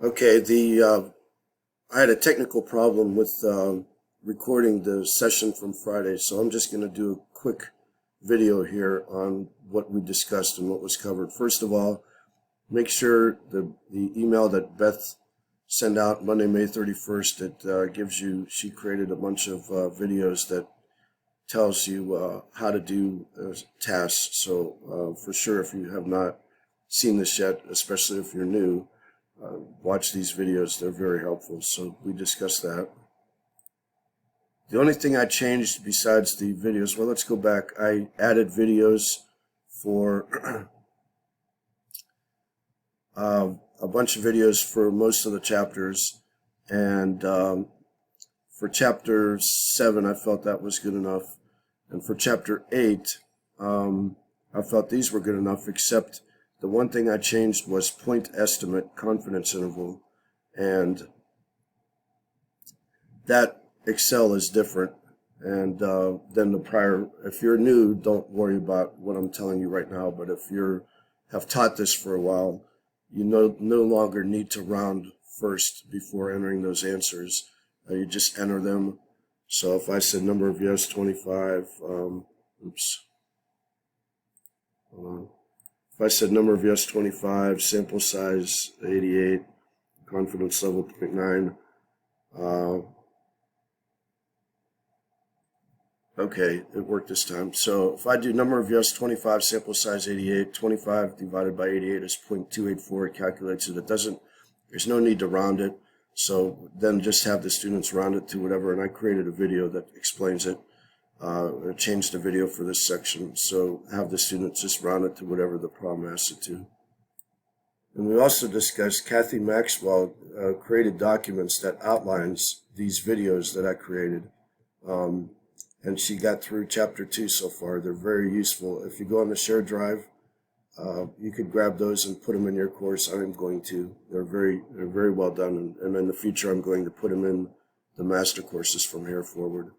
Okay, I had a technical problem with recording the session from Friday, so I'm just going to do a quick video here on what we discussed and what was covered. First of all, make sure the email that Beth sent out Monday, May 31st, it gives you, she created a bunch of videos that tells you how to do tasks. So for sure, if you have not seen this yet, especially if you're new, watch these videos. They're very helpful. So we discussed that. The only thing I changed besides the videos, well, let's go back. I added videos for a bunch of videos for most of the chapters, and for chapter 7 I felt that was good enough, and for chapter 8 I felt these were good enough, except the one thing I changed was point estimate confidence interval, and that Excel is different and than the prior. If you're new, don't worry about what I'm telling you right now, but if you have taught this for a while, you no longer need to round first before entering those answers. You just enter them. So if I said number of yes 25, if I said number of yes 25, sample size 88, confidence level 0.9, okay, it worked this time. So if I do number of yes 25, sample size 88, 25 divided by 88 is 0.284. It calculates it. It doesn't, there's no need to round it. So then just have the students round it to whatever. And I created a video that explains it. I changed the video for this section. So have the students just round it to whatever the problem asks it to. And we also discussed, Kathy Maxwell created documents that outlines these videos that I created. And she got through chapter 2 so far. They're very useful. If you go on the shared drive, you could grab those and put them in your course. I'm going to. They're very well done. And in the future, I'm going to put them in the master courses from here forward.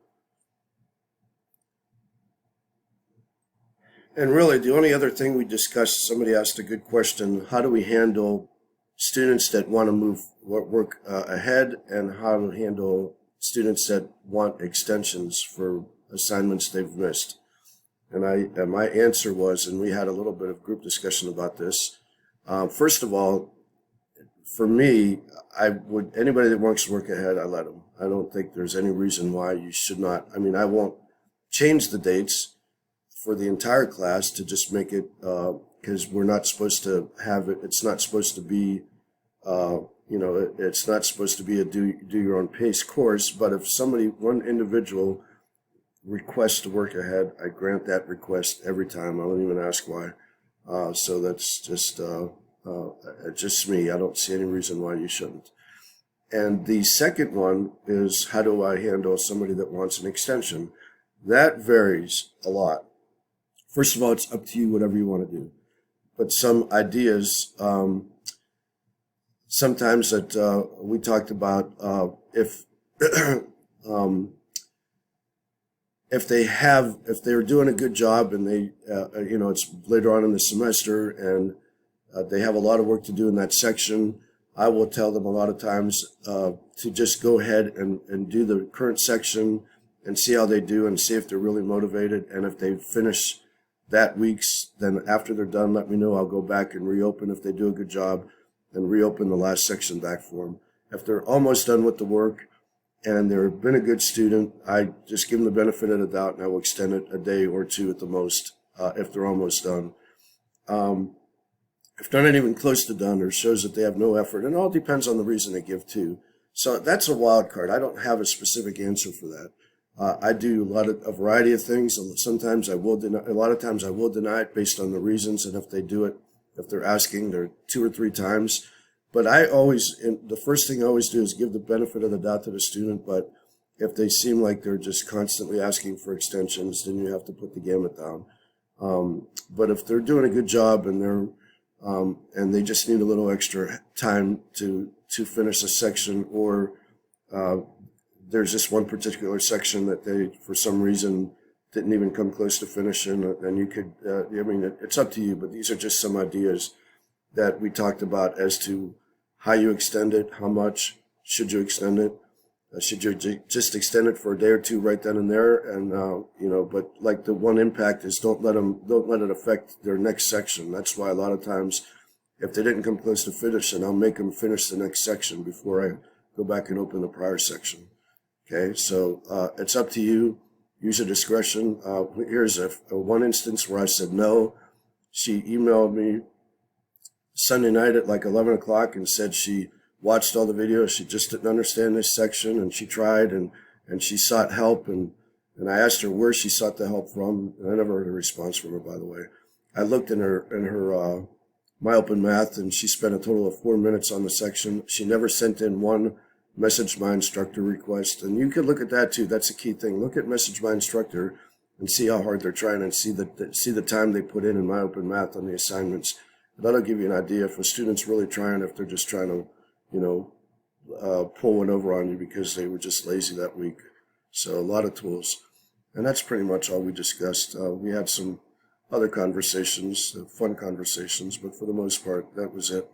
And really, the only other thing we discussed, somebody asked a good question: how do we handle students that want to move work ahead, and how to handle students that want extensions for assignments they've missed? And my answer was, and we had a little bit of group discussion about this. First of all, for me, anybody that wants to work ahead, I let them. I don't think there's any reason why you should not. I mean, I won't change the dates for the entire class to just make it, because we're not supposed to have it. It's not supposed to be, it's not supposed to be a do your own pace course. But if one individual request to work ahead, I grant that request every time. I don't even ask why. So that's just me. I don't see any reason why you shouldn't. And the second one is, how do I handle somebody that wants an extension? That varies a lot. First of all, it's up to you, whatever you want to do. But some ideas, sometimes that we talked about, if if they're doing a good job and they, it's later on in the semester and they have a lot of work to do in that section, I will tell them a lot of times to just go ahead and do the current section and see how they do and see if they're really motivated. And if they finish that week's, then after they're done, let me know. I'll go back and reopen if they do a good job and reopen the last section back for them. If they're almost done with the work and they've been a good student, I just give them the benefit of the doubt, and I will extend it a day or two at the most if they're almost done. If they're not even close to done, or shows that they have no effort, and it all depends on the reason they give too. So that's a wild card. I don't have a specific answer for that. I do a variety of things. Sometimes I will deny. A lot of times I will deny it based on the reasons, and if they do it, if they're asking, they're 2 or 3 times. But the first thing I always do is give the benefit of the doubt to the student. But if they seem like they're just constantly asking for extensions, then you have to put the gamut down. But if they're doing a good job and they just need a little extra time to finish a section, or there's just one particular section that they, for some reason, didn't even come close to finishing, and you could, it's up to you, but these are just some ideas that we talked about as to how you extend it, how much should you extend it. Should you just extend it for a day or two right then and there? And, but like the one impact is don't let it affect their next section. That's why a lot of times if they didn't come close to finishing, I'll make them finish the next section before I go back and open the prior section. Okay, so it's up to you. Use your discretion. Here's a one instance where I said no. She emailed me Sunday night at like 11 o'clock and said she watched all the videos. She just didn't understand this section, and she tried and she sought help. And I asked her where she sought the help from. And I never heard a response from her, by the way. I looked in her My Open Math, and she spent a total of 4 minutes on the section. She never sent in one Message My Instructor request. And you could look at that too. That's a key thing. Look at Message My Instructor and see how hard they're trying, and see the time they put in My Open Math on the assignments. That'll give you an idea if a student's really trying, if they're just trying to, pull one over on you because they were just lazy that week. So a lot of tools. And that's pretty much all we discussed. We had some other conversations, fun conversations, but for the most part, that was it.